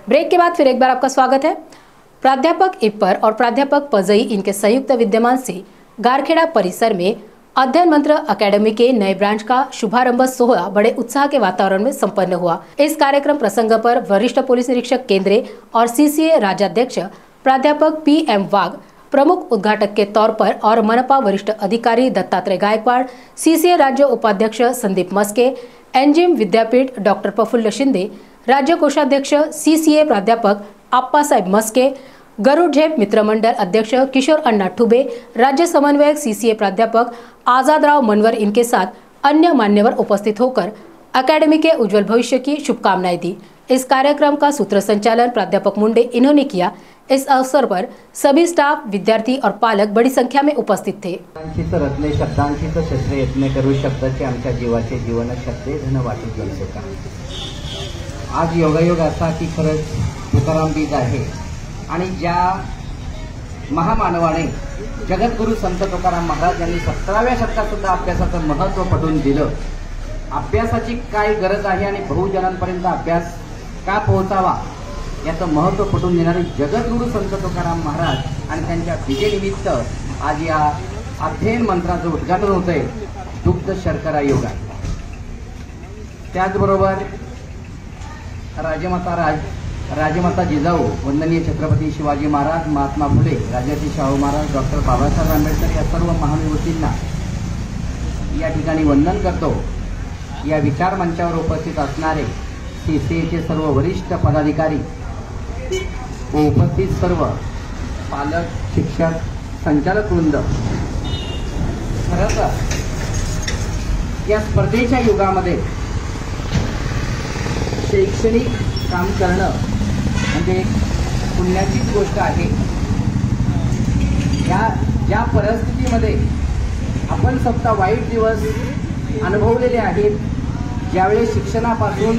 Break के बाद फिर एक बार आपका स्वागत है। प्राध्यापक इप्पर और प्राध्यापक पजई इनके संयुक्त विद्यमान से गारखेड़ा परिसर में अध्ययन मंत्र अकेडमी के नए ब्रांच का शुभारंभ सोहला बड़े उत्साह के वातावरण में संपन्न हुआ। इस कार्यक्रम प्रसंग पर वरिष्ठ पुलिस निरीक्षक केंद्र और सीसीए राज्याध्यक्ष प्राध्यापक PM वाघ प्रमुख उद्घाटक के तौर पर और मनपा वरिष्ठ अधिकारी दत्तात्रेय गायकवाड़, सीसीए राज्य उपाध्यक्ष संदीप मस्के, एनजीएम विद्यापीठ डॉक्टर प्रफुल्ल शिंदे, राज्य कोषाध्यक्ष सीसीए प्राध्यापक आप्पासाहेब मस्के, गरुड़ झेप मित्रमंडल अध्यक्ष किशोर अण्णा ठुबे, राज्य समन्वयक सीसीए प्राध्यापक आजादराव मनवर इनके साथ अन्य मान्यवर उपस्थित होकर अकेडमी के उज्जवल भविष्य की शुभकामनाएं दी। इस कार्यक्रम का सूत्र संचालन प्राध्यापक मुंडे इन्होंने किया। इस अवसर पर सभी स्टाफ, विद्यार्थी और पालक बड़ी संख्या में उपस्थित थे। रत्ने शब्दांची शस्त्रे यत्ने करू शकताचे आमच्या जीवाचे जीवन शब्दे धन वाटू जनसेवा। आज योगायोग असा की खरंच तुकाराम बीज आहे आणि ज्या महामानवाने जगद्गुरु संत तुकाराम महाराज यांनी 17व्या शतकात सुद्धा अभ्यासाचं महत्त्व पटवून दिलं। अभ्यासाची काय गरज आहे आणि बहुजनांपर्यंत अभ्यास का पोहोचावा याचं महत्त्व पटवून देणारे जगद्गुरु संत तुकाराम महाराज आणि त्यांच्या विजयनिमित्त आज या अध्ययन मंत्राचं उद्घाटन होतंय। दुग्ध शर्करा योगा त्याचबरोबर राजमाता जिजाऊ, वंदनीय छत्रपती शिवाजी महाराज, महात्मा फुले, राजाजी शाहू महाराज, डॉक्टर बाबासाहेब आंबेडकर या सर्व महाविभूतींना या ठिकाणी वंदन करतो। या विचार मंचावर उपस्थित असणारे सीसीएचे सर्व वरिष्ठ पदाधिकारी व उपस्थित सर्व पालक, शिक्षक, संचालक वृंद, खरंच या स्पर्धेच्या युगामध्ये शैक्षणिक काम करणं म्हणजे पुण्याचीच गोष्ट आहे। ज्या परिस्थितीमध्ये आपण स्वतः वाईट दिवस अनुभवलेले आहेत, ज्यावेळेस शिक्षणापासून